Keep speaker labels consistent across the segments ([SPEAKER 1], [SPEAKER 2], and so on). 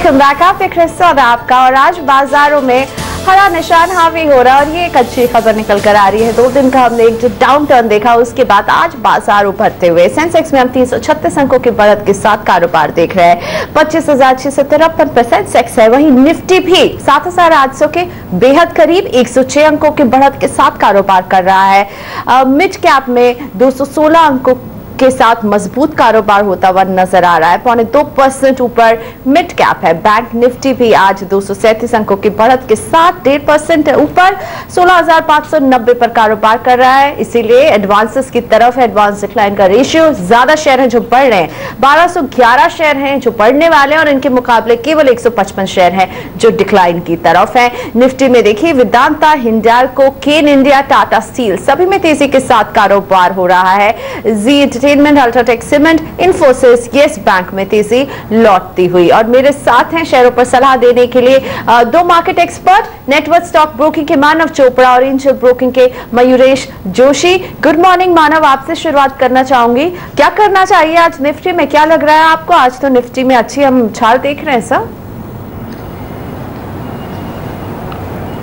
[SPEAKER 1] Welcome back. आप देख रहे हैं सौदा आपका, और आज बाजारों में हरा निशान हावी हो रहा है और ये एक अच्छी खबर निकल कर आ रही है। 2 दिन का हमने एक जो डाउन टर्न देखा, उसके बाद आज बाजार उभरते हुए सेंसेक्स में हम 336 अंकों की बढ़त के साथ कारोबार देख रहे हैं। 25,653 पर सेंसेक्स है। वहीं निफ्टी भी 7,800 के बेहद करीब 106 अंकों की बढ़त के साथ कारोबार कर रहा है। मिड कैप में 216 अंकों के साथ मजबूत कारोबार होता हुआ नजर आ रहा है। 0.2% ऊपर मिड कैप है। बैंक निफ्टी भी आज 237 अंकों की बढ़त के साथ 1.5% ऊपर 16,590 पर कारोबार कर रहा है। इसीलिए एडवांसेस की तरफ एडवांस डिक्लाइन का रेशियो ज्यादा शेयर हैं जो बढ़ रहे हैं। 1211 शेयर हैं जो बढ़ने वाले हैं और इनके मुकाबले केवल 155 शेयर हैं जो डिक्लाइन की तरफ है। निफ्टी में देखिए Vedanta, Hindalco, Cairn India, Tata Steel सभी में तेजी के साथ कारोबार हो रहा है। Zee Entertainment, UltraTech Cement, Infosys, Yes Bank में तेजी लौटती हुई। और मेरे साथ हैं शेयरों पर सलाह देने के लिए 2 market expert, network stock broking के मानव चोपड़ा और एंजल ब्रोकिंग के मयूरेश जोशी। गुड मॉर्निंग मानव, आपसे शुरुआत करना चाहूंगी। क्या करना चाहिए आज निफ्टी में, क्या लग रहा है आपको? आज तो निफ्टी में अच्छी हम छाल देख रहे हैं सर।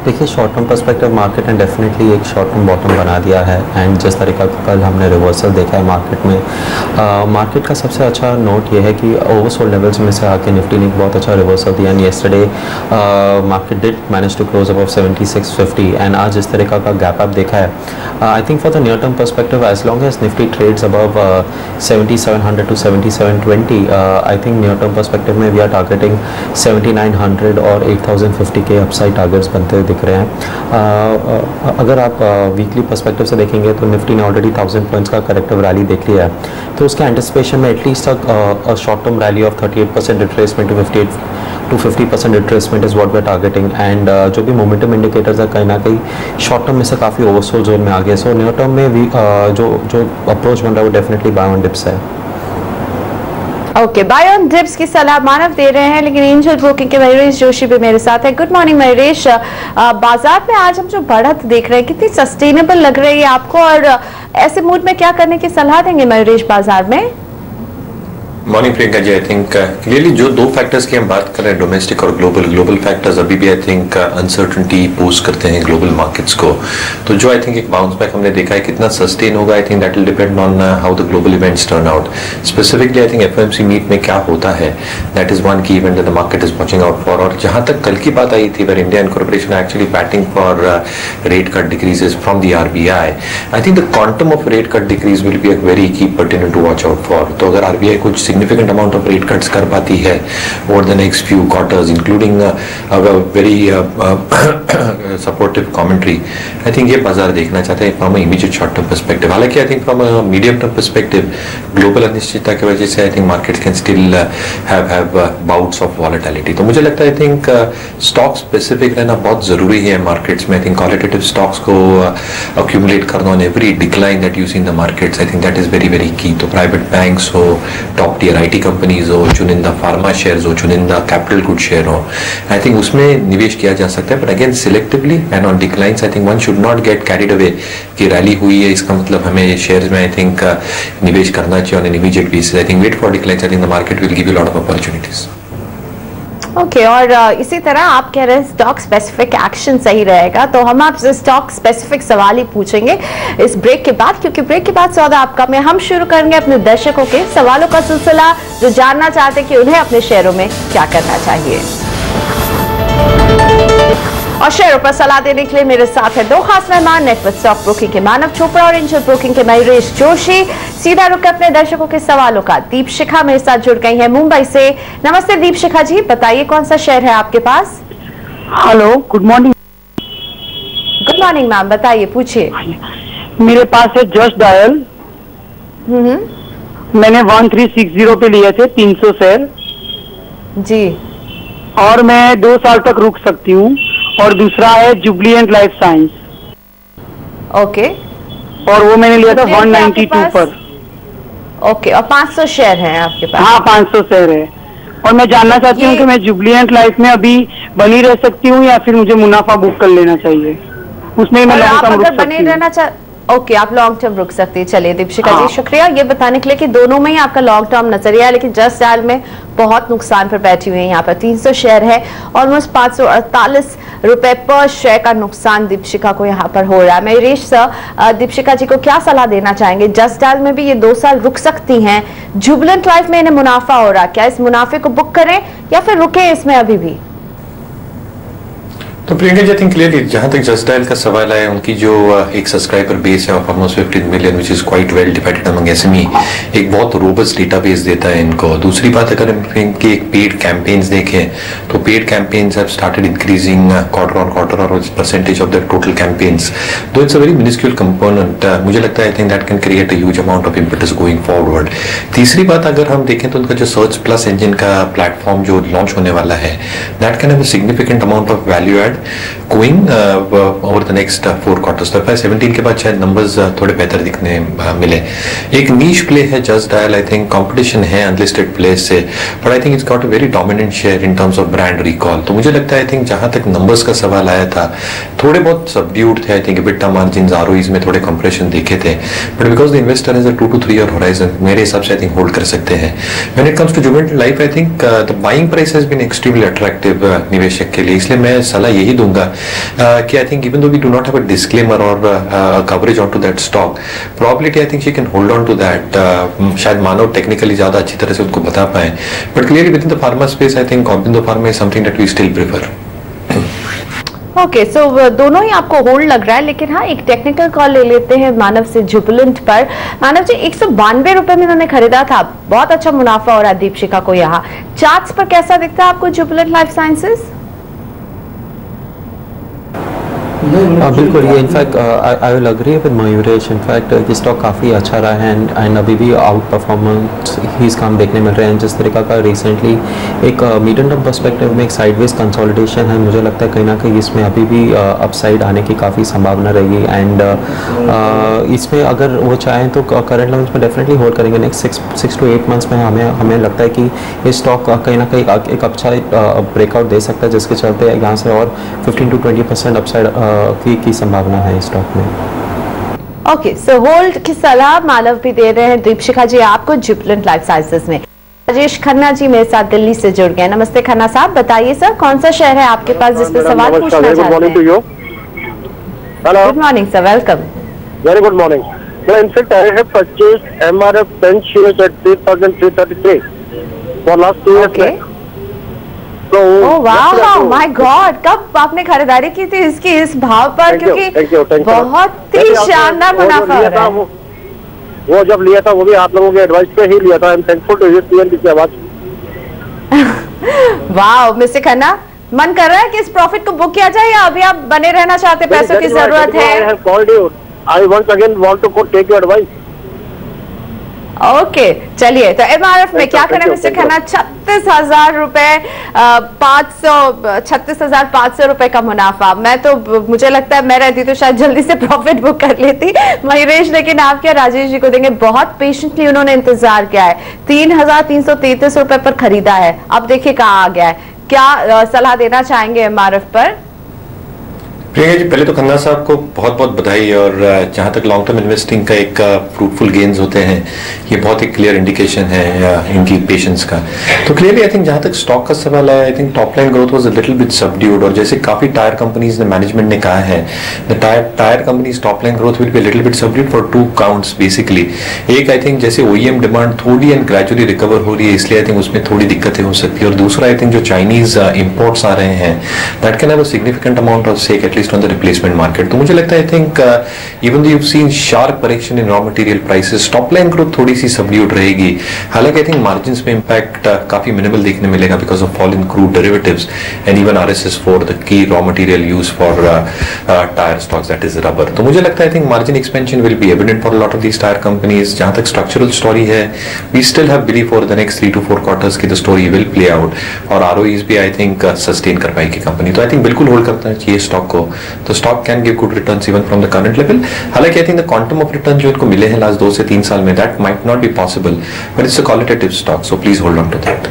[SPEAKER 2] देखिए, शॉर्ट टर्म पर्सपेक्टिव मार्केट ने डेफिनेटली एक शॉर्ट टर्म बॉटम बना दिया है एंड जिस तरीका का कल हमने रिवर्सल देखा है मार्केट में, मार्केट का सबसे अच्छा नोट ये है कि ओवरसोल्ड लेवल्स में से आके निफ्टी ने एक बहुत अच्छा रिवर्सल दिया and yesterday market did manage to close above 7650 and आज इस तरीका का गैप अप देखा है। I think for the near term perspective as long as Nifty trades above 7700 to 7720, I think near term perspective में we are targeting 7900 और 8050 के upside targets बनते हुए दिख रहे हैं। अगर आप वीकली पर्सपेक्टिव से देखेंगे तो निफ्टी ने ऑलरेडी 1000 पॉइंट्स का करेक्टिव रैली देख लिया है, तो उसके एंटिसिपेशन में at least short term rally of 38% retracement to 50% retracement is what we are targeting and जो भी मोमेंटम इंडिकेटर्स है कहीं ना कहीं शॉर्ट टर्म में से काफ़ी ओवरसोल्ड जोन में आ गए। सो नियर टर्म में भी जो अप्रोच बन रहा है वो डेफिनेटली बाय ऑन डिप्स है।
[SPEAKER 1] ओके, बाय ऑन डिप्स की सलाह मानव दे रहे हैं, लेकिन एंजल ब्रोकिंग के मयूरेश जोशी भी मेरे साथ है। Good morning Mayuresh. बाजार में आज हम जो बढ़त देख रहे हैं कितनी सस्टेनेबल लग रही है आपको, और ऐसे मूड में क्या करने की सलाह देंगे मयूरेश बाजार में?
[SPEAKER 3] Morning Priyanka ji, I think clearly जो 2 फैक्टर्स की हम बात कर रहे हैं, डोमेस्टिक और ग्लोबल फैक्टर्स अभी भी आई थिंक अनसर्टेनिटी पोज करते हैं ग्लोबल मार्केट्स को। तो जो आई थिंक एक बाउंस बैक हमने देखा है, कितना सस्टेन होगा, I think that will depend on how the global events turn out. Specifically I think FOMC meet में क्या होता है, that is one key event that the market is watching out for. और जहां तक कल की बात आई थी, where India incorporation actually betting for rate cut decreases from the RBI, I think the quantum of rate cut decrease will be a very key pertinent to watch out for. तो अगर आरबीआई कुछ significant amount of rate cuts कर पाती है over the next few quarters, including a very supportive commentary, I think ये बाजार देखना चाहते हैं from a immediate short term perspective। हालांकि I think from a medium term perspective, global अनिश्चितता की वजह से I think markets can still have bouts of volatility। तो मुझे लगता है I think stock specific रहना बहुत जरूरी है markets में। I think qualitative stocks को accumulate करना on every decline that you see in the markets, I think that is very very key। तो private banks हो, top tier IT कंपनीज हो, चुनिंदा फार्मा शेयर्स हो, चुनिंदा कैपिटल गुड शेयर हो, I think उसमें निवेश किया जा सकता है, but again selectively and on declines. I think one should not get carried away कि रैली हुई है इसका मतलब हमें शेयर्स में आई थिंक निवेश करना चाहिए on an immediate basis. I think wait for declines, I think the market will give you lot of opportunities.
[SPEAKER 1] Okay, और इसी तरह आप कह रहे हैं स्टॉक स्पेसिफिक एक्शन सही रहेगा, तो हम आपसे स्टॉक स्पेसिफिक सवाल ही पूछेंगे इस ब्रेक के बाद, क्योंकि ब्रेक के बाद सौदा आपका में हम शुरू करेंगे अपने दर्शकों के सवालों का सिलसिला, जो जानना चाहते हैं कि उन्हें अपने शेयरों में क्या करना चाहिए। और शेयरों पर सलाह देने के लिए मेरे साथ है 2 खास मेहमान, नेटवर्क स्टॉक ब्रोकिंग के मानव चोपड़ा और एंजल ब्रोकिंग के मयूरेश जोशी। सीधा रुक अपने दर्शकों के सवालों का। दीप शिखा मेरे साथ जुड़ गई है मुंबई से। नमस्ते दीप शिखा जी, बताइए कौन सा शेयर है आपके पास?
[SPEAKER 4] Hello, good morning.
[SPEAKER 1] Good morning ma'am, बताइए, पूछिए।
[SPEAKER 4] मेरे पास है जस्ट डायल। मैंने 1360 पे लिए थे 300 शेयर
[SPEAKER 1] जी,
[SPEAKER 4] और मैं 2 साल तक रुक सकती हूँ। और दूसरा है जुबलिएंट लाइफ साइंस।
[SPEAKER 1] ओके,
[SPEAKER 4] और वो मैंने लिया था 192 पर।
[SPEAKER 1] ओके, और 500 शेयर हैं आपके पास?
[SPEAKER 4] हाँ, 500 शेयर है। और मैं जानना चाहती हूँ कि मैं जुबलिएंट लाइफ में अभी बनी रह सकती हूँ या फिर मुझे मुनाफा बुक कर लेना चाहिए, उसमें मैं लॉन्ग टर्म रुक सकती हूँ।
[SPEAKER 1] ओके, आप लॉन्ग टर्म रुक सकते हैं। चलिए दीपशिका जी, शुक्रिया ये बताने के लिए कि दोनों में ही आपका लॉन्ग टर्म नजरिया है, लेकिन जस्ट डायल में बहुत नुकसान पर बैठी हुई है। यहाँ पर 300 शेयर है, ऑलमोस्ट 548 रुपए पर शेयर का नुकसान दीपशिका को यहाँ पर हो रहा है। मयूरेश सर, दीपशिका जी को क्या सलाह देना चाहेंगे? जस्ट डायल में भी ये 2 साल रुक सकती हैं, जुबिलेंट लाइफ में इन्हें मुनाफा हो रहा, क्या इस मुनाफे को बुक करें या फिर रुके इसमें अभी भी?
[SPEAKER 3] तो Priyanka ji, I think clearly जहां तक जस्ट डायल का सवाल है, उनकी जो एक सब्सक्राइबर बेस है of almost 15 million which is quite well divided among SME, एक बहुत रोबस्ट डेटाबेस देता है इनको। दूसरी बात, अगर इनकी एक पेड कैंपेन्स देखें तो paid campaigns have started increasing quarter on quarter और percentage of the total campaigns, though it's a very minuscule component. मुझे लगता है I think that can create a huge amount of impetus going forward. तीसरी बात, अगर हम देखें तो उनका जो सर्च प्लस इंजन का प्लेटफॉर्म जो लॉन्च होने वाला है, that can have a significant amount of value add going over the next 4 quarters. तो 17 के बाद शायद नंबर्स थोड़े बेहतर दिखने मिले। एक नीश प्ले है just dial, I think competition है अनलिस्टेड प्लेस से, but I think it's got a very dominant share in terms of brand recall. तो मुझे लगता है आई थिंक जहां तक नंबर्स का सवाल आया था, थोड़े बहुत सबड्यूड थे। आई थिंक एबिटा मार्जिन्स, आरओईज में थोड़े कंप्रेशन देखे थे, but because the investor has a 2 to 3 year horizon, मेरे हिसाब से आई थिंक होल्ड कर सकते हैं। When it comes to Jubilant Life, I think the buying price has been extremely attractive निवेशक के लिए, इसलिए मैं सलाह यही दूंगा कि I think even though we do not have a disclaimer or coverage onto that stock, probability I think she can hold on to that. शायद मानव टेक्निकली ज्यादा अच्छी तरह से उनको बता पाए, but clearly within the pharma space I think Aurobindo Pharma is something that we still prefer.
[SPEAKER 1] Okay, so दोनों ही आपको होल्ड लग रहा है, लेकिन हाँ एक टेक्निकल कॉल ले लेते हैं मानव से जुबिलेंट पर। मानव जी, 192 रुपए में इन्होंने खरीदा था, बहुत अच्छा मुनाफा हो रहा है दीपशिका को। यहाँ चार्ट्स पर कैसा दिखता है आपको जुबिलेंट लाइफ साइंसेज?
[SPEAKER 2] बिल्कुल, ये in fact I will agree with Mayuresh. In fact ये स्टॉक काफ़ी अच्छा रहा है एंड अभी भी आउट परफॉर्मेंस ही इस काम देखने मिल रहे हैं। जिस तरीका का रिसेंटली एक मीडियम टर्म पर्सपेक्टिव में एक साइडवेज कंसोलिडेशन है, मुझे लगता है कहीं ना कहीं इसमें अभी भी अपसाइड आने की काफ़ी संभावना रहेगी। एंड इसमें अगर वो चाहें तो करंट लेवल्स में डेफिनेटली होल्ड करेंगे। नेक्स्ट 6 to 8 मंथ्स में हमें लगता है कि ये स्टॉक कहीं ना कहीं एक अच्छा ब्रेकआउट दे सकता है, जिसके चलते यहाँ से और 15 to 20% अपसाइड की संभावना है स्टॉक में।
[SPEAKER 1] ओके, सो होल्ड की सलाह मानव भी दे रहे हैं दीपशिका जी आपको जुबिलेंट लाइफ साइंसेज में। राजेश खन्ना जी मेरे साथ दिल्ली से जुड़ गए। नमस्ते खन्ना साहब, बताइए सर कौन सा शेयर है आपके पास जिस पे सवाल पूछना चाहते हैं? Good morning sir, welcome.
[SPEAKER 5] Very good morning. Well, in fact, I have purchased MRF 10 shares at 3,333 for last 2 years.
[SPEAKER 1] Okay.
[SPEAKER 5] So,
[SPEAKER 1] वाह, माय गॉड, कब आपने खरीदारी की थी इसकी इस भाव पर? क्योंकि बहुत ही शानदार मुनाफा हो रहा है।
[SPEAKER 5] वो जब लिया था वो भी आप लोगों के एडवाइस पे ही लिया था। I am thankful to hear PNB की आवाज।
[SPEAKER 1] वाह मिस्टर खन्ना, मन कर रहा है कि इस प्रॉफिट को बुक किया जाए या अभी आप बने रहना चाहते? पैसों की जरूरत है।
[SPEAKER 5] I once again want to take your advice.
[SPEAKER 1] Okay, चलिए तो एमआरएफ में क्या करें मिस्टर खन्ना? 36,000 रुपए, 36,500 रुपए का मुनाफा। मैं तो, मुझे लगता है मैं रहती तो शायद जल्दी से प्रॉफिट बुक कर लेती मयूरेश, लेकिन आप क्या राजेश जी को देंगे? बहुत पेशेंटली उन्होंने इंतजार किया है, 3,333 रुपए पर खरीदा है, अब देखिए कहाँ आ गया है। क्या सलाह देना चाहेंगे एमआरएफ पर?
[SPEAKER 3] प्रियंका जी, पहले तो खन्ना साहब को बहुत बहुत बधाई। और जहां तक लॉन्ग टर्म इन्वेस्टिंग का एक फ्रूटफुल गेन्स होते हैं, ये बहुत ही क्लियर इंडिकेशन है इनकी पेशेंस का। तो क्लियरली आई थिंक जहां तक स्टॉक का सवाल है, I think top line growth was a little bit subdued. और जैसे काफी टायर कंपनीज ने, मैनेजमेंट ने कहा है, the tyre companies top line growth will be a little bit subdued for 2 counts basically. एक, आई थिंक जैसे ओईएम डिमांड थोड़ी एंड ग्रेजुअली रिकवर हो रही है, इसलिए आई थिंक उसमें थोड़ी दिक्कतें हो सकती है। और दूसरा, आई थिंक जो चाइनीज इंपोर्ट्स आ रहे हैं, that can have a significant amount of stake at least on the replacement market. तो मुझे लगता है I think even though you have seen sharp correction in raw material prices, top line growth थोड़ी सी subdued रहेगी। हालांकि आई थिंक मार्जिन्स में impact काफी मिनिमल देखने मिलेगा because of fall in crude derivatives and even RSS for the key raw material use for tyre stocks, that is rubber. तो मुझे लगता है I think margin expansion will be evident for lot of these tyre companies. जहां तक structural story है, we still have believe for the next 3 to 4 quarters की the story will play out और ROEs भी आई थिंक सस्टेन कर पाएगी company. तो I think बिल्कुल होल्ड करना चाहिए स्टॉक को। तो stock can give good returns even from the current level. हालांकि I think the quantum of return जो इनको मिले हैं लास्ट 2 से 3 साल में, that might not be possible, but it's a qualitative stock, so please hold on to that.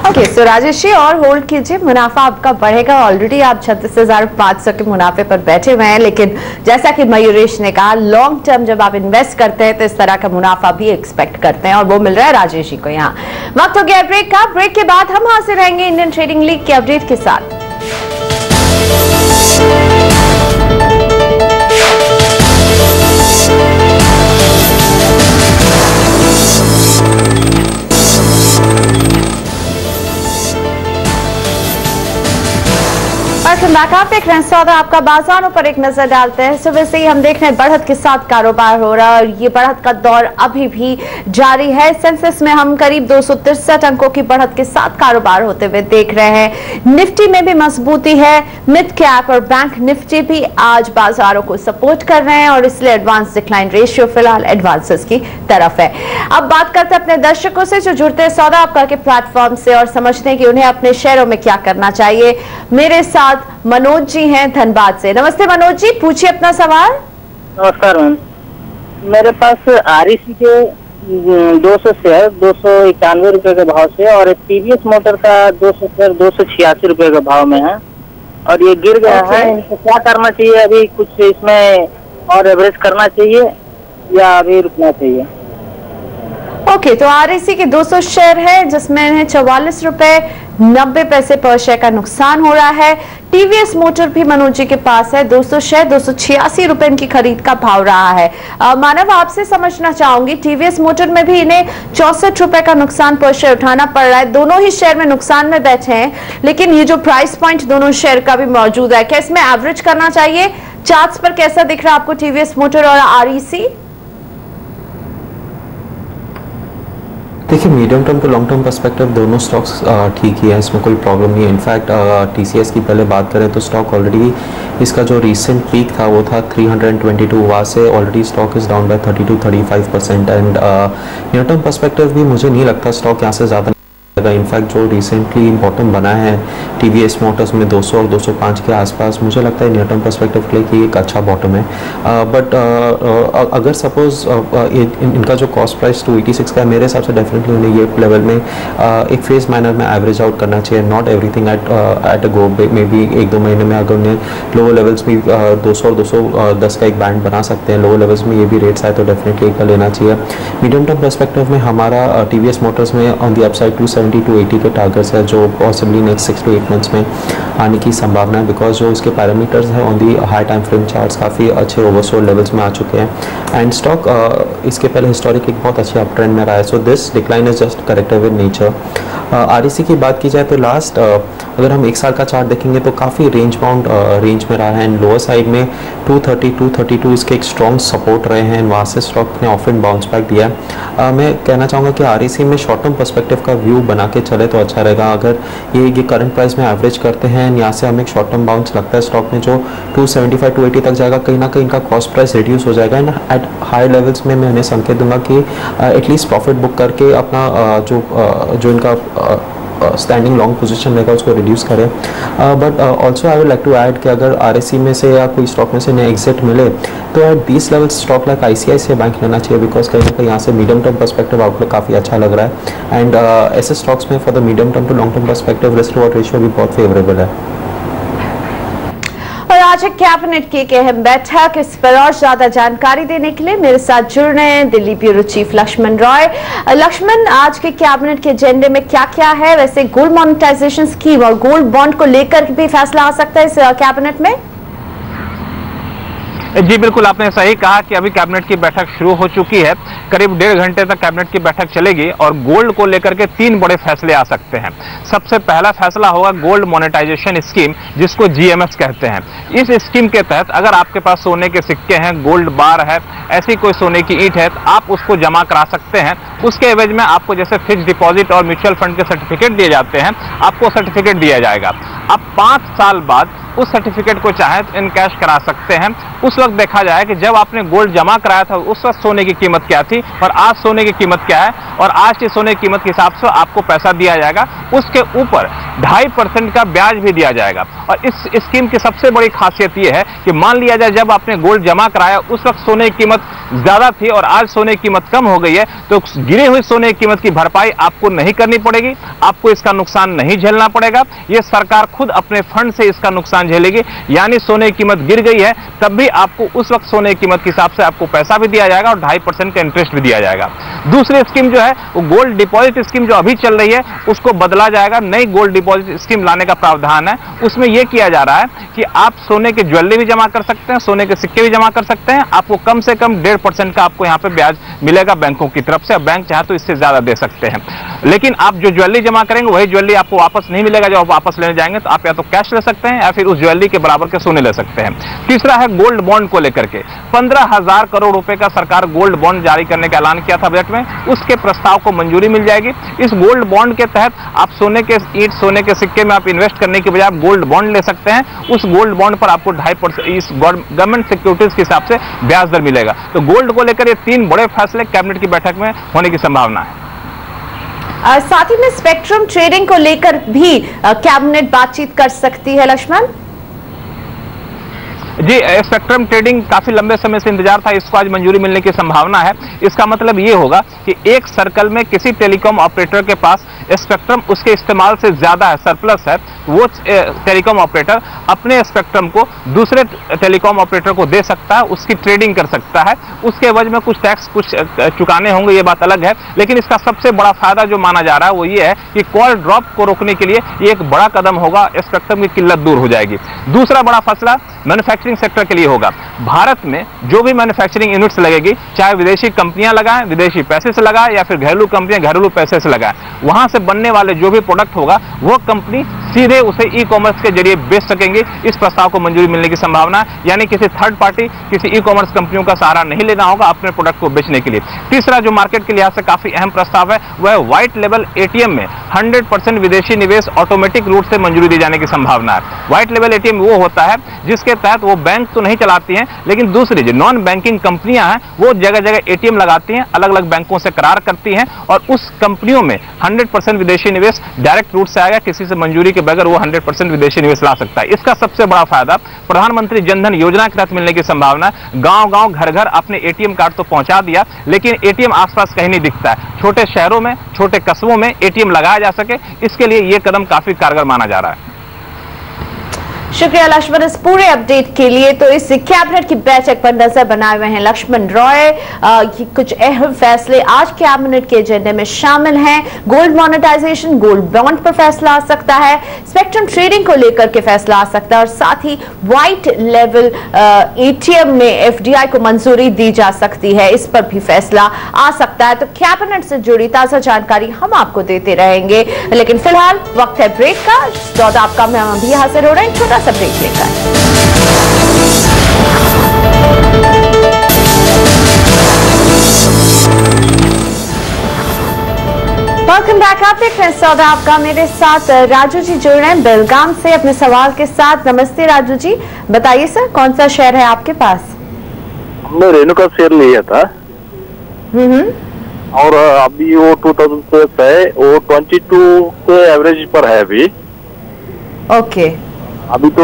[SPEAKER 1] Okay, so Rajesh ji और hold कीजिए, मुनाफा आपका बढ़ेगा। ऑलरेडी आप 36,500 के मुनाफे पर बैठे हुए हैं, लेकिन जैसा कि मयूरेश ने कहा, लॉन्ग टर्म जब आप इन्वेस्ट करते हैं तो इस तरह का मुनाफा भी एक्सपेक्ट करते हैं, और वो मिल रहा है राजेश जी को यहाँ। वक्त हो गया ब्रेक का। ब्रेक के बाद हम हाजिर रहेंगे इंडियन ट्रेडिंग लीग के अपडेट के साथ। आप देख रहे हैं सौदा आपका, बाजारों पर एक नजर डालते हैं। सुबह से ही हम देख रहे हैं बढ़त के साथ कारोबार हो रहा है और ये बढ़त का दौर अभी भी जारी है। सेंसेक्स में हम करीब 263 अंकों की बढ़त के साथ कारोबार होते हुए देख रहे हैं। निफ्टी में भी मजबूती है। मिड कैप और बैंक निफ्टी भी आज बाजारों को सपोर्ट कर रहे हैं और इसलिए एडवांस डिक्लाइन रेशियो फिलहाल एडवांसेस की तरफ है। अब बात करते हैं अपने दर्शकों से जो जुड़ते हैं सौदा आपका के प्लेटफॉर्म से और समझते हैं कि उन्हें अपने शेयरों में क्या करना चाहिए। मेरे साथ मनोज जी हैं धनबाद से। नमस्ते मनोज जी, पूछिए अपना सवाल।
[SPEAKER 6] नमस्कार मैम, मेरे पास आरईसी के 200 शेयर 291 रुपए के भाव से और टीवीएस मोटर का 200 शेयर 286 रुपए के भाव में है और ये गिर गया है। इनको क्या करना चाहिए? अभी कुछ इसमें और एवरेज करना चाहिए या अभी रुकना चाहिए?
[SPEAKER 1] ओके, तो आरईसी के 200 शेयर है जिसमें 44 रुपए 90 पैसे पर शेयर का नुकसान हो रहा है। टीवीएस मोटर भी मनोज जी के पास है, 200 शेयर 286 रुपए इनकी खरीद का भाव रहा है। मानव, आपसे समझना चाहूंगी, टीवीएस मोटर में भी इन्हें 64 रुपए का नुकसान पर शेयर उठाना पड़ रहा है। दोनों ही शेयर में नुकसान में बैठे हैं, लेकिन ये जो प्राइस पॉइंट दोनों शेयर का भी मौजूद है, क्या इसमें एवरेज करना चाहिए? चार्ट्स पर कैसा दिख रहा है आपको टीवीएस मोटर और आरईसी?
[SPEAKER 2] देखिए, medium term to long term perspective दोनों स्टॉक्स ठीक ही है, इसमें कोई प्रॉब्लम नहीं है। इनफैक्ट टीसीएस की पहले बात करें तो स्टॉक ऑलरेडी इसका जो रीसेंट पीक था वो था 322, वहाँ से already stock is down by 30-35% and near term perspective भी मुझे नहीं लगता स्टॉक यहाँ से ज़्यादा। इनफैक्ट जो रिसेंटली बॉटम बना है टीवीएस मोटर्स में 200 और 205 के आसपास, मुझे लगता है नियर टर्म पर्सपेक्टिव के लिए कि एक अच्छा बॉटम है। बट अगर सपोज इनका जो कॉस्ट प्राइस 286 का है, मेरे हिसाब से डेफिनेटली उन्हें ये लेवल में एक फेज मैनर में एवरेज आउट करना चाहिए, not everything at a go. May be 1-2 महीने में अगर उन्हें लोअर लेवल्स में 200 और 210 का एक बैंड बना सकते हैं, लोअर लेवल्स में ये भी रेट्स आए तो डेफिनेटली एक लेना चाहिए। मीडियम टर्म पर्सपेक्टिव में हमारा टीवीएस मोटर्स में ऑन दी अपसाइड 270-280 के टारगेट्स है जो पॉसिबली नेक्स्ट 6 to 8 मंथ्स में आने की संभावना है, बिकॉज जो इसके पैरामीटर्स हैं on the high time frame charts काफ़ी अच्छे ओवरसोल्ड लेवल्स में आ चुके हैं एंड स्टॉक इसके पहले हिस्टोरिक एक बहुत अच्छी अप ट्रेंड में रहा है। So this decline is just corrective in nature. REC की बात की जाए तो लास्ट अगर हम 1 साल का चार्ट देखेंगे तो काफ़ी रेंज बाउंड रेंज में रहा है एंड लोअर साइड में 230-232 इसके एक स्ट्रॉन्ग सपोर्ट रहे हैं, वहाँ से स्टॉक ने ऑफ एंड बाउंस बैक दिया है। मैं कहना चाहूँगा कि आरईसी में शॉर्ट टर्म पर्सपेक्टिव का व्यू बना के चले तो अच्छा रहेगा। अगर ये करंट प्राइस में एवरेज करते हैं, यहाँ से हमें एक शॉर्ट टर्म बाउंस लगता है स्टॉक में जो 275-280 तक जाएगा, कहीं ना कहीं इनका कॉस्ट प्राइस रिड्यूस हो जाएगा एंड एट हाई लेवल्स में मैं उन्हें संकेत दूंगा कि एटलीस्ट प्रॉफिट बुक करके अपना जो इनका स्टैंडिंग लॉन्ग पोजीशन रहेगा उसको रिड्यूस करें। But also I would like to add कि अगर आरईसी में से या कोई स्टॉक में से नया एग्जिट मिले तो at these levels stock like ICICI Bank लेना चाहिए, बिकॉज कहीं ना कहीं यहाँ से मीडियम टर्म पर्सपेक्टिव आउटलुक काफ़ी अच्छा लग रहा है एंड ऐसे स्टॉक्स में for the medium term to long term perspective risk reward ratio भी बहुत फेवरेबल है।
[SPEAKER 1] और आज एक कैबिनेट की एक अहम बैठक, इस पर और ज्यादा जानकारी देने के लिए मेरे साथ जुड़ रहे हैं दिल्ली ब्यूरो चीफ लक्ष्मण रॉय। लक्ष्मण, आज के कैबिनेट के एजेंडे में क्या क्या है? वैसे गोल्ड मोनेटाइजेशन स्कीम और गोल्ड बॉन्ड को लेकर भी फैसला आ सकता है इस कैबिनेट में?
[SPEAKER 7] जी बिल्कुल, आपने सही कहा कि अभी कैबिनेट की बैठक शुरू हो चुकी है। करीब 1.5 घंटे तक कैबिनेट की बैठक चलेगी और गोल्ड को लेकर के 3 बड़े फैसले आ सकते हैं। सबसे पहला फैसला होगा गोल्ड मोनेटाइजेशन स्कीम, जिसको जीएमएस कहते हैं। इस स्कीम के तहत अगर आपके पास सोने के सिक्के हैं, गोल्ड बार है, ऐसी कोई सोने की ईंट है, तो आप उसको जमा करा सकते हैं। उसके एवज में आपको जैसे फिक्स डिपॉजिट और म्यूचुअल फंड के सर्टिफिकेट दिए जाते हैं, आपको सर्टिफिकेट दिया जाएगा। आप 5 साल बाद उस सर्टिफिकेट को चाहे तो इनकैश करा सकते हैं। उस वक्त देखा जाए कि जब आपने गोल्ड जमा कराया था उस वक्त सोने की कीमत क्या थी और आज सोने की कीमत क्या है, और आज की सोने की कीमत के हिसाब से आपको पैसा दिया जाएगा। उसके ऊपर 2.5% का ब्याज भी दिया जाएगा। और इस स्कीम की सबसे बड़ी खासियत यह है कि मान लिया जाए जब आपने गोल्ड जमा कराया उस वक्त सोने की कीमत ज्यादा थी और आज सोने की कीमत कम हो गई है, तो गिरी हुई सोने की कीमत की भरपाई आपको नहीं करनी पड़ेगी, आपको इसका नुकसान नहीं झेलना पड़ेगा। यह सरकार खुद अपने फंड से इसका नुकसान झेलेगी। यानी सोने की कीमत गिर गई है तब भी आपको उस वक्त सोने की कीमत के हिसाब से आपको पैसा भी दिया जाएगा और 2.5% का इंटरेस्ट भी दिया जाएगा। दूसरी स्कीम जो है वो गोल्ड डिपॉजिट स्कीम जो अभी चल रही है उसको बदला जाएगा। नई गोल्ड डिपॉजिट स्कीम लाने का प्रावधान है। उसमें यह किया जा रहा है कि आप सोने के ज्वेलरी भी जमा कर सकते हैं, सोने के सिक्के भी जमा कर सकते हैं। आपको कम से कम 1.5% का आपको यहाँ पे ब्याज मिलेगा बैंकों की तरफ से। बैंक चाहे तो इससे ज्यादा दे सकते हैं, लेकिन आप जो ज्वेलरी जमा करेंगे वही ज्वेलरी आपको वापस नहीं मिलेगा। जब आप वापस लेने जाएंगे तो आप या तो कैश ले सकते हैं या फिर उस ज्वेलरी के बराबर के सोने ले सकते हैं। तीसरा है गोल्ड बॉन्ड को लेकर के 15,000 करोड़ रुपए का सरकार गोल्ड बॉन्ड जारी करने का ऐलान किया था बजट में। उसके प्रस्ताव को मंजूरी मिल जाएगी। इस गोल्ड बॉन्ड के तहत आप सोने के ईंट, सोने के सिक्के में आप इन्वेस्ट करने के बजाय आप गोल्ड बॉन्ड ले सकते हैं। उस गोल्ड बॉन्ड पर आपको 2.5% इस गवर्नमेंट सिक्योरिटीज के हिसाब से ब्याज दर मिलेगा। तो गोल्ड को लेकर ये 3 बड़े फैसले कैबिनेट की बैठक में होने की संभावना है।
[SPEAKER 1] साथ ही में स्पेक्ट्रम ट्रेडिंग को लेकर भी कैबिनेट बातचीत कर सकती है लक्ष्मण।
[SPEAKER 7] जी, स्पेक्ट्रम ट्रेडिंग काफी लंबे समय से इंतजार था, इसको आज मंजूरी मिलने की संभावना है। इसका मतलब ये होगा कि एक सर्कल में किसी टेलीकॉम ऑपरेटर के पास स्पेक्ट्रम उसके इस्तेमाल से ज्यादा है, सरप्लस है, वो टेलीकॉम ऑपरेटर अपने स्पेक्ट्रम को दूसरे टेलीकॉम ऑपरेटर को दे सकता है, उसकी ट्रेडिंग कर सकता है। उसके एवज में कुछ टैक्स कुछ चुकाने होंगे, ये बात अलग है। लेकिन इसका सबसे बड़ा फायदा जो माना जा रहा है वो ये है कि कॉल ड्रॉप को रोकने के लिए ये एक बड़ा कदम होगा। स्पेक्ट्रम की किल्लत दूर हो जाएगी। दूसरा बड़ा फैसला मैन्युफैक्चरिंग सेक्टर के लिए होगा। भारत में जो भी मैन्युफैक्चरिंग यूनिट्स लगेगी, चाहे विदेशी कंपनियां लगाएं, विदेशी पैसे से लगाएं या फिर घरेलू कंपनियां घरेलू पैसे से लगाएं, वहां से बनने वाले जो भी प्रोडक्ट होगा वो कंपनी सीधे उसे ई कॉमर्स के जरिए बेच सकेंगे। इस प्रस्ताव को मंजूरी मिलने की संभावना है। यानी किसी थर्ड पार्टी, किसी ई कॉमर्स कंपनियों का सहारा नहीं लेना होगा अपने प्रोडक्ट को बेचने के लिए। तीसरा जो मार्केट के लिहाज से काफी अहम प्रस्ताव है वह व्हाइट लेवल एटीएम में 100% विदेशी निवेश ऑटोमेटिक रूट से मंजूरी दी जाने की संभावना है। व्हाइट लेवल एटीएम वो होता है जिसके तहत वो बैंक तो नहीं चलाती हैं, लेकिन दूसरी जो नॉन बैंकिंग कंपनियां हैं वो जगह जगह एटीएम लगाती हैं, अलग अलग बैंकों से करार करती हैं और उस कंपनियों में 100% विदेशी निवेश डायरेक्ट रूट से आएगा। किसी से मंजूरी के बगैर वो 100% विदेशी निवेश ला सकता है। इसका सबसे बड़ा फायदा प्रधानमंत्री जनधन योजना के तहत मिलने की संभावना है। गांव-गांव, घर-घर अपने एटीएम कार्ड तो पहुंचा दिया, लेकिन एटीएम आसपास कहीं नहीं दिखता है। छोटे शहरों में, छोटे कस्बों में एटीएम लगाया जा सके, इसके लिए यह कदम काफी कारगर माना जा रहा है।
[SPEAKER 1] शुक्रिया लक्ष्मण इस पूरे अपडेट के लिए। तो इस कैबिनेट की बैठक पर नजर बनाए हुए हैं लक्ष्मण रॉय। कुछ अहम फैसले आज कैबिनेट के एजेंडे में शामिल हैं। गोल्ड मोनेटाइजेशन, गोल्ड बॉन्ड पर फैसला आ सकता है, स्पेक्ट्रम ट्रेडिंग को लेकर के फैसला आ सकता है और साथ ही व्हाइट लेवल एटीएम में एफडीआई को मंजूरी दी जा सकती है, इस पर भी फैसला आ सकता है। तो कैबिनेट से जुड़ी ताजा जानकारी हम आपको देते रहेंगे, लेकिन फिलहाल वक्त है ब्रेक का। सौदा आपका में हम अभी हाजिर हो रहे हैं छोटा सा ब्रेक लेकर। Welcome back. आप देख रहे हैं सौदा आपका, मेरे साथ राजू जी जुड़ रहे हैं बेलगाम से अपने सवाल के साथ। नमस्ते राजू जी, बताइए सर कौन सा शेयर है आपके पास?
[SPEAKER 5] हमने रेणुका शेयर लिया था और अभी वो 2000 है, वो 22 के एवरेज पर है अभी।
[SPEAKER 1] ओके,
[SPEAKER 5] अभी तो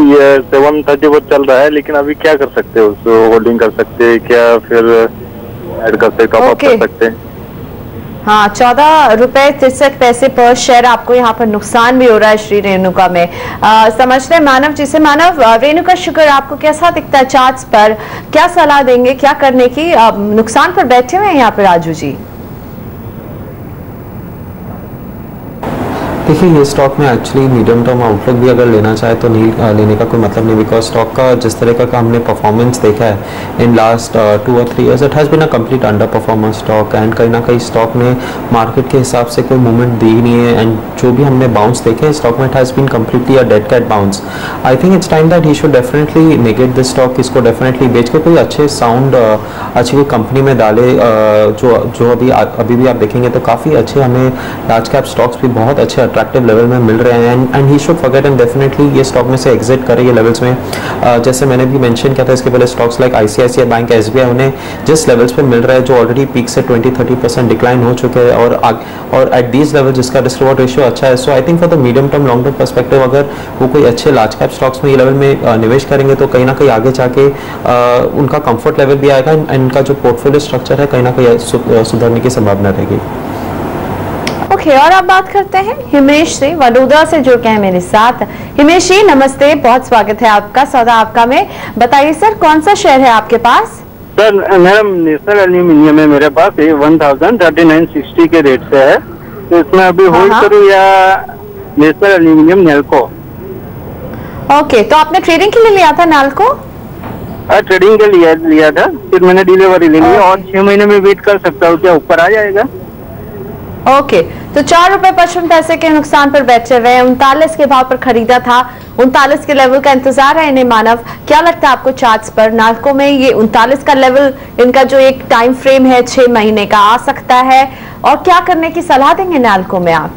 [SPEAKER 5] ये 730 पर चल रहा है, लेकिन अभी क्या कर सकते हैं? उसको होल्डिंग कर सकते हैं क्या, फिर ऐड कर सकते, टॉप अप कर सकते हैं?
[SPEAKER 1] हाँ, 14 रुपए 63 पैसे पर शेयर आपको यहाँ पर नुकसान भी हो रहा है श्री रेणुका में। समझ रहे मानव जी से। मानव, रेणुका शुगर आपको कैसा दिखता है चार्ट्स पर? क्या सलाह देंगे, क्या करने की? नुकसान पर बैठे हुए हैं यहाँ पे राजू जी।
[SPEAKER 2] देखिए, ये स्टॉक में एक्चुअली मीडियम टर्म आउटलुक भी अगर लेना चाहे तो नहीं लेने का कोई मतलब नहीं, बिकॉज स्टॉक का जिस तरह का हमने परफॉर्मेंस देखा है इन लास्ट 2 और 3 years, it has been a complete underperformance stock and कहीं ना कहीं स्टॉक ने मार्केट के हिसाब से कोई मूवमेंट दी नहीं है। एंड जो भी हमने बाउंस देखे स्टॉक में, it has been completely a dead cat bounce. I think it's time that he should definitely negate this stock. इसको डेफिनेटली बेच के कोई अच्छे साउंड अच्छी कोई कंपनी में डाले। जो अभी भी आप देखेंगे तो काफ़ी अच्छे हमें लार्ज कैप स्टॉक्स भी बहुत अच्छे अट्रैक्टिव लेवल में मिल रहे हैं and he should forget and definitely ये स्टॉक में से एग्जिट करे ये लेवल्स में। जैसे मैंने भी मेंशन किया था इसके पहले, stocks like ICICI bank, SBI उन्हें जिस लेवल्स पे मिल रहा है जो ऑलरेडी पीक से 20-30% डिक्लाइन हो चुके हैं और एट दीज लेवल जिसका रिस्क रिवॉर्ड रेशियो अच्छा है। So I think for the medium term long term perspective अगर वो कोई अच्छे लार्ज कैप स्टॉक्स में ये लेवल में निवेश करेंगे तो कहीं ना कहीं आगे जाके उनका कंफर्ट लेवल भी आएगा एंड इनका जो पोर्टफोलियो स्ट्रक्चर है कहीं ना कहीं सुधरने की संभावना रहेगी।
[SPEAKER 1] ओके, और अब बात करते हैं हिमेश से, वडोदरा से जुड़ के हैं मेरे साथ। हिमेश जी नमस्ते, बहुत स्वागत है आपका सौदा आपका में। बताइए सर कौन सा शेयर है आपके पास?
[SPEAKER 4] सर मैडम नेशनल एल्यूमिनियम है मेरे पास, 1039.60 के रेट से है, तो इसमें अभी होल्ड करूँ या नेशनल एल्यूमिनियम नेल्को?
[SPEAKER 1] ओके, तो आपने ट्रेडिंग के लिए लिया था नाल्को?
[SPEAKER 4] ट्रेडिंग के लिए लिया था, फिर मैंने डिलीवरी ले ली और 6 महीने में वेट कर सकता हूँ, क्या ऊपर आ जाएगा?
[SPEAKER 1] ओके, तो 4 रुपए 55 पैसे के नुकसान पर बैठे हुए हैं। 39 के भाव पर खरीदा था, 39 के लेवल का इंतजार है इन्हें मानव। क्या लगता है आपको चार्ट्स पर नाल्को में ये 39 का लेवल, इनका जो एक टाइम फ्रेम है 6 महीने का, आ सकता है? और क्या करने की सलाह देंगे नाल्को में आप?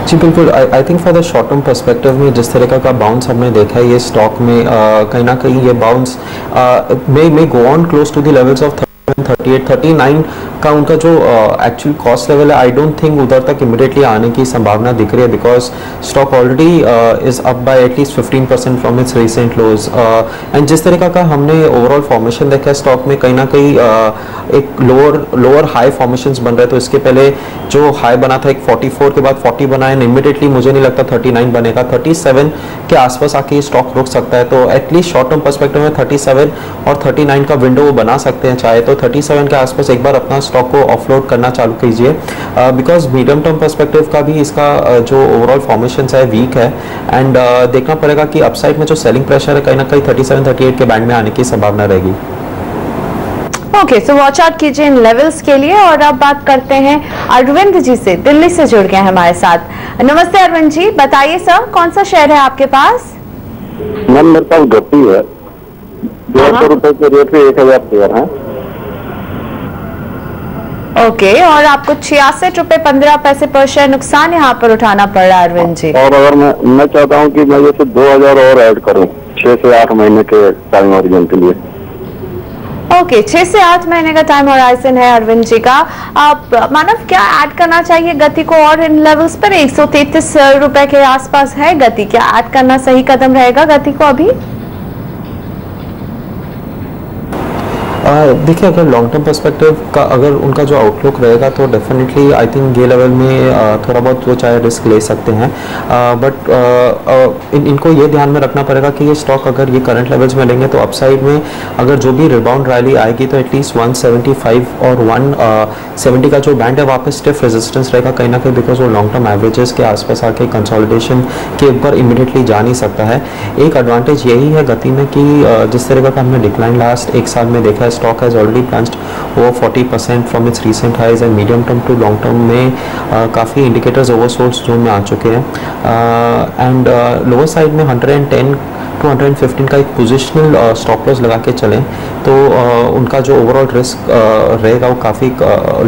[SPEAKER 2] जी बिल्कुल, आई think for the short term perspective में जिस तरीका का बाउंस हमने देखा है ये स्टॉक में कहीं ना कहीं ये bounce may go on close to the levels of 38-39 का उनका जो एक्चुअल कॉस्ट लेवल है। आई डोंट थिंक उधर तक इमीडिएटली आने की संभावना दिख रही है because stock already is up by at least 15% from its recent lows and जिस तरीका का हमने ओवरऑल फॉर्मेशन देखा है स्टॉक में कहीं ना कहीं एक लोअर हाई फॉर्मेशंस बन रहे हैं। तो इसके पहले जो हाई बना था एक 44 के बाद 40 बना है, इमीडिएटली मुझे नहीं लगता 39 बनेगा, 37 के आसपास आके ये स्टॉक रुक सकता है। तो एटलीस्ट शॉर्ट टर्म पर्सपेक्टिव में 37 और 39 का विंडो वो बना सकते हैं चाहे तो। 37 के आसपास एक बार अपना स्टॉक को ऑफलोड करना चालू कीजिए बिकॉज मीडियम टर्म पर्सपेक्टिव का भी इसका जो ओवरऑल फॉर्मेशन है वीक है एंड देखना पड़ेगा कि अपसाइड में जो सेलिंग प्रेशर है कहीं ना कहीं 37-38 के बैंड में आने की संभावना रहेगी।
[SPEAKER 1] ओके, सो वॉच आउट कीजिए इन लेवल्स के लिए। और अब बात करते हैं अरविंद जी से, दिल्ली से जुड़ गए हैं हमारे साथ। नमस्ते अरविंद जी, बताइए सर कौन सा शेयर है आपके पास?
[SPEAKER 5] मैम मेरे पास गति है, 200 रुपए के रेट पे 1000 शेयर है।
[SPEAKER 1] ओके, और आपको 66 रुपए 15 पैसे पर शेयर नुकसान यहाँ पर उठाना पड़ रहा है अरविंद जी।
[SPEAKER 5] और अगर मैं चाहता हूँ कि मैं जैसे 2000 और ऐड करूँ 6 से 8 महीने के टाइम ओरिजिन के लिए।
[SPEAKER 1] ओके, 6 से 8 महीने का टाइम होराइजन है अरविंद जी का। आप मानव क्या ऐड करना चाहिए गति को और इन लेवल्स पर? 133 रुपए के आसपास है गति, क्या ऐड करना सही कदम रहेगा गति को अभी?
[SPEAKER 2] देखिए अगर लॉन्ग टर्म पर्सपेक्टिव का अगर उनका जो आउटलुक रहेगा तो डेफिनेटली आई थिंक ये लेवल में थोड़ा बहुत वो चाहे रिस्क ले सकते हैं बट इनको ये ध्यान में रखना पड़ेगा कि ये स्टॉक अगर ये करंट लेवल्स में लेंगे तो अपसाइड में अगर जो भी रिबाउंड रैली आएगी तो एटलीस्ट 175 और 170 का जो बैंड है वहाँ पे स्टिफ रेजिस्टेंस रहेगा कहीं ना कहीं बिकॉज वो लॉन्ग टर्म एवरेजेस के आसपास आके कंसोलिडेशन के ऊपर इमीडिएटली जा नहीं सकता है। एक एडवांटेज यही है गति में कि जिस तरह का हमने डिक्लाइन लास्ट एक साल में देखा है, stock has already plunged over 40% from its recent highs and medium term to long term में काफ़ी इंडिकेटर्स ओवरसोल्ड जोन में आ चुके हैं एंड लोअर साइड में 110 to 115 का एक पोजिशनल स्टॉप लॉस लगा के चलें तो उनका जो ओवरऑल रिस्क रहेगा वो काफ़ी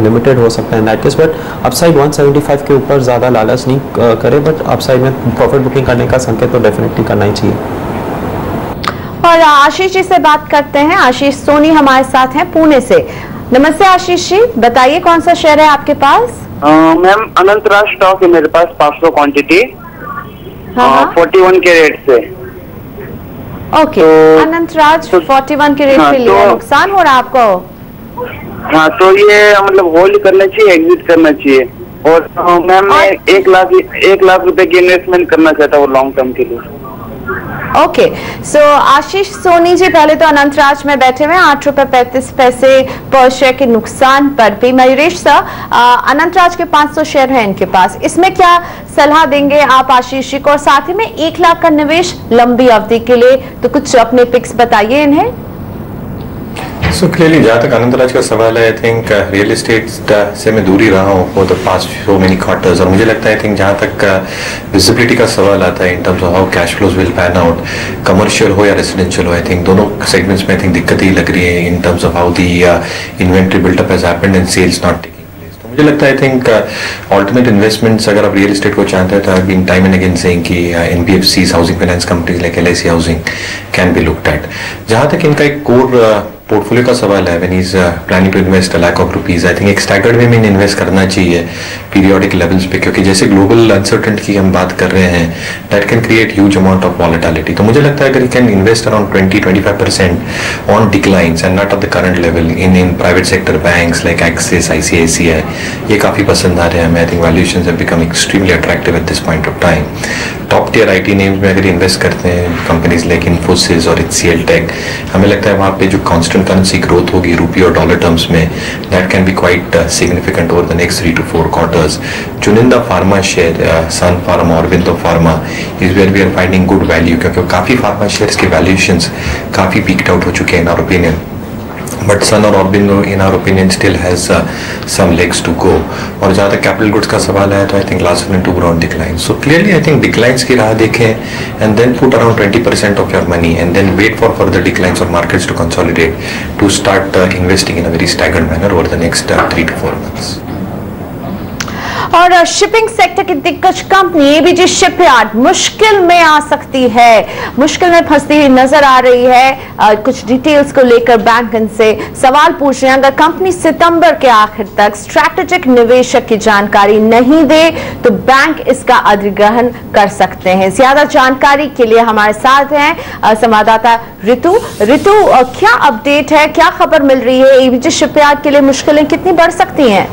[SPEAKER 2] लिमिटेड हो सकता है in that case. But upside 175 के ऊपर ज़्यादा लालच नहीं करे बट अपसाइड में प्रॉफिट बुकिंग करने का संकेत तो डेफिनेटली करना ही चाहिए।
[SPEAKER 1] और आशीष जी से बात करते हैं। आशीष सोनी हमारे साथ हैं पुणे से। नमस्ते आशीष जी, बताइए कौन सा शेयर है आपके पास?
[SPEAKER 4] मैम अनंतराज स्टॉक है मेरे पास 500 क्वांटिटी 41 के रेट से।
[SPEAKER 1] ओके, अनंतराज 41 के रेट पे लिया, नुकसान हो रहा है आपको?
[SPEAKER 4] हाँ, तो ये मतलब होल्ड करना चाहिए, एग्जिट करना चाहिए। और मैम मैं 1 लाख रुपए की इन्वेस्टमेंट करना चाहता हूँ लॉन्ग टर्म के लिए।
[SPEAKER 1] ओके, सो आशीष सोनी जी पहले तो अनंतराज में बैठे हुए हैं 8 रुपए 35 पैसे पर शेयर के नुकसान पर भी। मयूरेश सर, अनंतराज के 500 शेयर हैं इनके पास, इसमें क्या सलाह देंगे आप आशीष जी को? और साथ ही में 1 लाख का निवेश लंबी अवधि के लिए, तो कुछ अपने पिक्स बताइए इन्हें।
[SPEAKER 3] सो क्लियरली जहाँ तक अनंतराज का सवाल है, आई थिंक रियल एस्टेट से मैं दूर ही रहा हूँ for the past so many quarters और मुझे लगता है आई थिंक जहाँ तक विजिबिलिटी का सवाल आता है in terms of how cash flows will pan out, commercial हो या रेजिडेंशियल हो, आई थिंक दोनों सेगमेंट्स में आई थिंक दिक्कत ही लग रही है in terms of how the inventory buildup has happened and sales not taking place. तो मुझे मुझे लगता है आई थिंक अल्टीमेट इन्वेस्टमेंट्स अगर आप रियल एस्टेट को चाहते हैं तो I been time and again saying कि NBFCs housing finance companies like LIC housing can be looked at. जहां तक इनका एक कोर पोर्टफोलियो का सवाल है, when is planning to invest $1 lakh I think एक स्टैगर्ड वे में इन्वेस्ट करना चाहिए पीरियोडिक लेवल्स पे, क्योंकि जैसे ग्लोबल अनसर्टेनिटी की हम बात कर रहे हैं that can create huge amount of volatility. तो मुझे लगता है अगर you can invest around 20-25% on declines and not at the current level in private sector banks like Axis, ICICI, ये काफी पसंद आ रहे हैं हमें। I think valuations have become extremely attractive at this point of time. Top tier IT names में अगर invest करते हैं कंपनीज लाइक इन्फोसिस और HCL टेक, हमें लगता है वहाँ पे जो कांस्टेंट करेंसी ग्रोथ होगी रुपये और डॉलर टर्म्स में that can be quite significant over the next 3 to 4 quarters. चुनिंदा फार्मा शेयर, Sun Pharma, Aurobindo Pharma is where we are finding good value, क्योंकि काफी फार्मा शेयर्स के वैल्यूएशंस काफी पीक्ड आउट हो चुके हैं in our opinion. But Sun और Aurobindo in our opinion still has some legs to go. और जहाँ तक कैपिटल गुड्स का सवाल है तो आई think last one to ground decline. So clearly I think declines की राह देखें and then put around 20% of your money and then wait for further declines और markets to consolidate to start investing in a very staggered manner over the next 3 to 4 months।
[SPEAKER 1] और shipping sector की दिग्गज company ABG shipyard मुश्किल में आ सकती है, मुश्किल में फंसती हुई नजर आ रही है। कुछ डिटेल्स को लेकर बैंक इनसे सवाल पूछ रहे हैं। अगर कंपनी सितंबर के आखिर तक स्ट्रैटेजिक निवेशक की जानकारी नहीं दे तो बैंक इसका अधिग्रहण कर सकते हैं। ज्यादा जानकारी के लिए हमारे साथ हैं संवाददाता ऋतु। क्या अपडेट है, क्या खबर मिल रही है? एबीजी शिपयार्ड के लिए मुश्किलें कितनी बढ़ सकती हैं?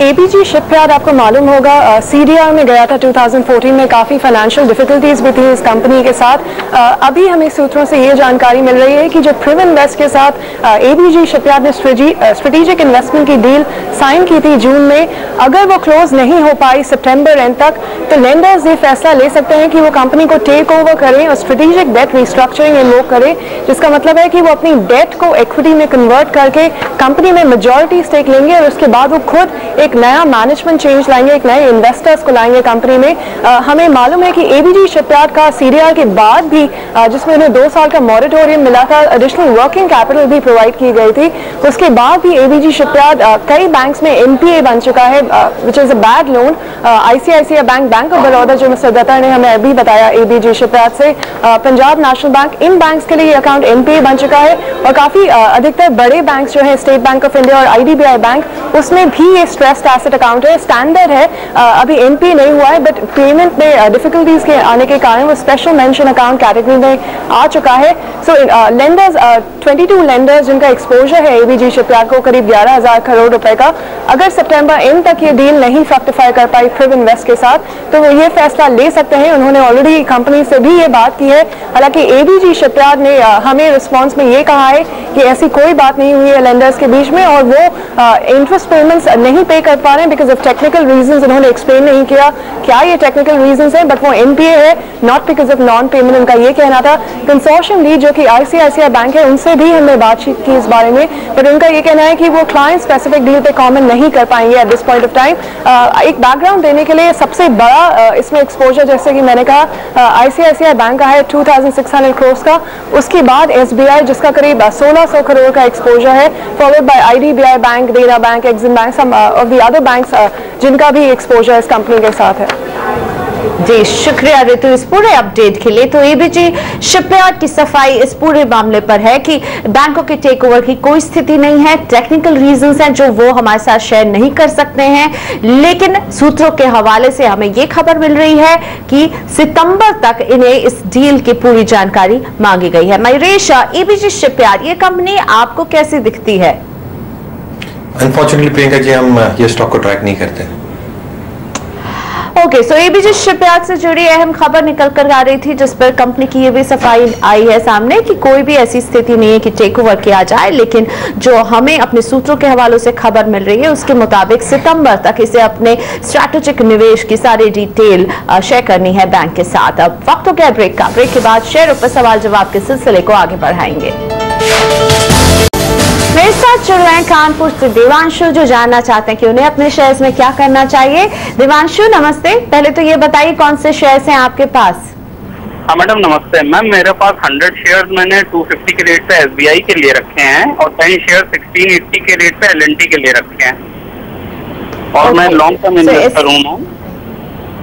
[SPEAKER 8] एबीजी शिपयार्ड आपको मालूम होगा सीडीआर में गया था 2014 में। काफ़ी फाइनेंशियल डिफिकल्टीज भी थी इस कंपनी के साथ। अभी हमें सूत्रों से ये जानकारी मिल रही है कि जो प्रिविन्वेस्ट के साथ एबीजी शिपयार्ड ने स्ट्रेटेजिक इन्वेस्टमेंट की डील साइन की थी जून में, अगर वो क्लोज नहीं हो पाई सितंबर एंड तक तो लेंडर्स ये फैसला ले सकते हैं कि वो कंपनी को टेक ओवर करें और स्ट्रेटेजिक डेट रिस्ट्रक्चरिंग इन्वोक करें, जिसका मतलब है कि वो अपनी डेट को इक्विटी में कन्वर्ट करके कंपनी में मेजॉरिटी स्टेक लेंगे और उसके बाद वो खुद एक नया मैनेजमेंट चेंज लाएंगे, एक नए इन्वेस्टर्स को लाएंगे कंपनी में। हमें मालूम है कि एबीजी शिपयार्ड का सीडीआर के बाद भी जिसमें उन्हें 2 साल का मॉरेटोरियम मिला था, एडिशनल वर्किंग कैपिटल भी प्रोवाइड की गई थी, उसके बाद भी एबीजी शिपयार्ड कई बैंक्स में एनपीए बन चुका है, which is a bad loan. ICICI bank, bank of Baroda, जो मिस्टर दत्ता ने हमें अभी बताया एबीजी शिपयार्ड से, पंजाब नेशनल बैंक, इन बैंक्स के लिए ये अकाउंट एनपीए बन चुका है। और काफी अधिकतर बड़े बैंक जो है स्टेट बैंक ऑफ इंडिया और आईडीबीआई बैंक, उसमें भी ये स्ट्रेस्ड एसेट अकाउंट है, स्टैंडर्ड है, अभी एनपीए नहीं हुआ है, बट पेमेंट में डिफिकल्टीज के आने के कारण वो स्पेशल मेंशन अकाउंट कैटेगरी में आ चुका है। सो लेंडर्स 22 लेंडर्स जिनका एक्सपोजर है एबीजी शिपयार्ड को करीब 11,000 करोड़ रुपए का, अगर सितंबर एंड तक ये डील नहीं फ्रक्टिफाई कर पाई प्रिविन्वेस्ट के साथ तो वो ये फैसला ले सकते हैं। उन्होंने ऑलरेडी कंपनी से भी ये बात की है। हालांकि एबीजी शिपयार्ड ने हमें रिस्पॉन्स में ये कहा है कि ऐसी कोई बात नहीं हुई है लेंडर्स के बीच में और वो इंटरेस्ट पेमेंट्स नहीं पे कर पा रहे हैं बिकॉज ऑफ टेक्निकल रीजंस। उन्होंने एक्सप्लेन नहीं किया क्या ये टेक्निकल रीजंस है, बट वो एनपीए है, not because of non payment, उनका ये कहना था। कंसोर्शियम लीड जो कि आईसीआईसीआई बैंक है, उनसे भी हमने बातचीत की इस बारे में, बट उनका ये कहना है कि वो क्लाइंट स्पेसिफिक डील पे कमेंट नहीं कर पाएंगे eight this point of time. एक बैकग्राउंड देने के लिए सबसे बड़ा इसमें एक्सपोजर, जैसे कि मैंने कहा, आईसीआईसीआई बैंक का है 2600 करोड़ का, उसके बाद एसबीआई जिसका करीब 1600 करोड़ का एक्सपोजर है, followed by IDBI Bank, Dena Bank, Exim Bank, some of the other banks जिनका भी एक्सपोजर इस कंपनी के साथ है।
[SPEAKER 1] जी शुक्रिया ऋतु इस पूरे अपडेट के लिए। तो एबीजी शिपयार्ड की सफाई इस पूरे मामले पर है कि बैंकों के टेक ओवर की कोई स्थिति नहीं है, टेक्निकल रीजंस हैं जो वो हमारे साथ शेयर नहीं कर सकते हैं, लेकिन सूत्रों के हवाले से हमें ये खबर मिल रही है कि सितंबर तक इन्हें इस डील की पूरी जानकारी मांगी गई है। मयूरेश, एबीजी शिपयार्ड ये कंपनी आपको कैसी दिखती है?
[SPEAKER 3] अनफॉर्चुनेटली प्रियंका जी, हम ये स्टॉक को ट्रैक नहीं करते।
[SPEAKER 1] ओके, सो एबीजी शिपयार्ड से जुड़ी अहम खबर निकल कर आ रही थी जिस पर कंपनी की ये भी सफाई आई है सामने कि कोई भी ऐसी स्थिति नहीं है कि टेक ओवर किया जाए, लेकिन जो हमें अपने सूत्रों के हवालों से खबर मिल रही है उसके मुताबिक सितंबर तक इसे अपने स्ट्रैटेजिक निवेश की सारी डिटेल शेयर करनी है बैंक के साथ। अब वक्त हो गया ब्रेक का, ब्रेक के बाद शेयरों पर सवाल जवाब के सिलसिले को आगे बढ़ाएंगे। मेरे साथ जुड़ रहे हैं कानपुर से देवांशु, जो जानना चाहते हैं कि उन्हें अपने शेयर्स में क्या करना चाहिए। देवांशु नमस्ते, पहले तो ये बताइए कौन से शेयर्स हैं आपके पास?
[SPEAKER 9] हाँ मैडम नमस्ते। मैम मेरे पास 100 शेयर्स मैंने 250 के रेट पे एसबीआई के लिए रखे हैं और 10 शेयर 1680 के रेट पे एलएनटी के लिए रखे हैं। और मैं लॉन्ग टर्म इन्वेस्टर हूँ मैम।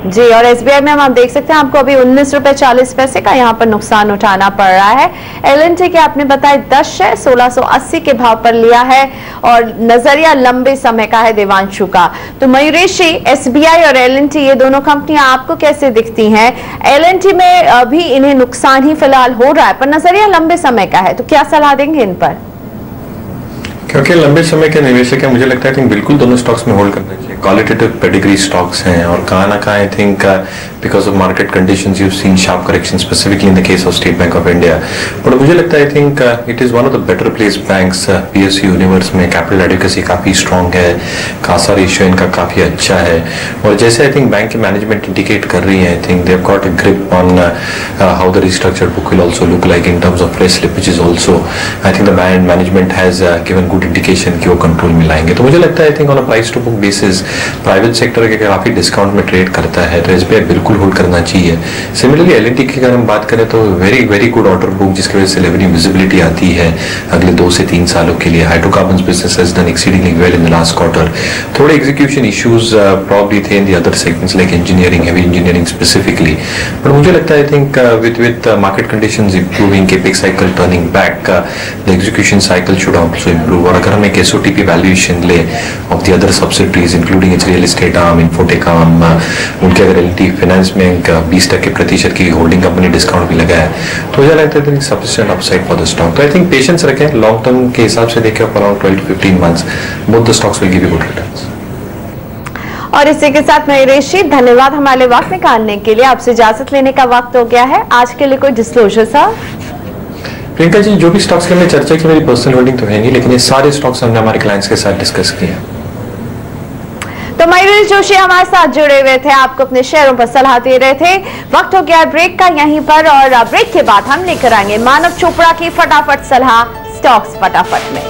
[SPEAKER 1] जी, और एसबीआई में हम देख सकते हैं आपको अभी 19 रुपए 40 पैसे का यहाँ पर नुकसान उठाना पड़ रहा है। एलएनटी के आपने बताया 10 शेयर 1680 के भाव पर लिया है और नजरिया लंबे समय का है देवांशु का। तो मयूरेश जी, एसबीआई और एलएनटी ये दोनों कंपनियां आपको कैसे दिखती हैं? एलएनटी में अभी इन्हें नुकसान ही फिलहाल हो रहा है पर नजरिया लंबे समय का है, तो क्या सलाह देंगे इन पर?
[SPEAKER 3] क्योंकि लंबे समय के निवेशक है, मुझे लगता है कि बिल्कुल दोनों स्टॉक्स में होल्ड करना चाहिए। क्वालिटेटिव पेडिग्री स्टॉक्स हैं और कहाँ ना कहाँ I think because of market conditions you seen sharp correction specifically in the case of state bank of India. But मुझे लगता है I think it is one of the better place banks. PSU universe में capital adequacy काफी strong है, Kasa ratio इनका काफी अच्छा है और जैसे आई थिंक बैंक की मैनेजमेंट इंडिकेट कर रही है, I think they have got a grip on how the restructured book will also look like in terms of fresh slippages also. I think the management has given good indication कि वो control में लाएंगे। तो मुझे लगता है I think on a price to book basis private sector के काफी डिस्काउंट में ट्रेड करता है तो एसबीआई बिल्कुल होल्ड करना चाहिए। सिमिलरली एलएनटी की अगर हम बात करें तो very very good order book जिसकी वजह से रेवेन्यू विजिबिलिटी आती है अगले 2 से 3 सालों के लिए। Hydrocarbons business has done exceedingly well in the last quarter. थोड़े एग्जीक्यूशन इश्यूज प्रॉब्ली थे in the other segments like engineering, heavy engineering specifically. But मुझे लगता है I think with market conditions improving, capex cycle turning back, the execution cycle should also improve. और अगर हम एक SOTP valuation ले of the other subsidiaries including its real estate arm, infotech arm, उनके अगर एलटी फाइनेंस में 20% की holding company discount भी लगा है तो मुझे लगता है sufficient upside for the stock. तो आई थिंक पेशेंस रखें, लॉन्ग टर्म के हिसाब से देखें around 12 to 15 months both the stocks will give you good returns.
[SPEAKER 1] और इसी के साथ मयूरेश जी, धन्यवाद हमारे वक्त निकालने के लिए। आपसे इजाजत लेने का वक्त हो गया है। आज के लिए कोई डिस्क्लोजर साहब?
[SPEAKER 3] प्रियंका जी, जो भी स्टॉक्स की हमने चर्चा की मेरी पर्सनल होल्डिंग तो है नहीं, लेकिन ये सारे स्टॉक्स हमने हमारे क्लाइंट्स के साथ डिस्कस किए।
[SPEAKER 1] तो मयूरेश जोशी हमारे साथ जुड़े हुए थे, आपको अपने शेयरों पर सलाह दे रहे थे। वक्त हो गया ब्रेक का यहीं पर और ब्रेक के बाद हम लेकर आएंगे मानव चोपड़ा की फटाफट सलाह स्टॉक्स फटाफट में।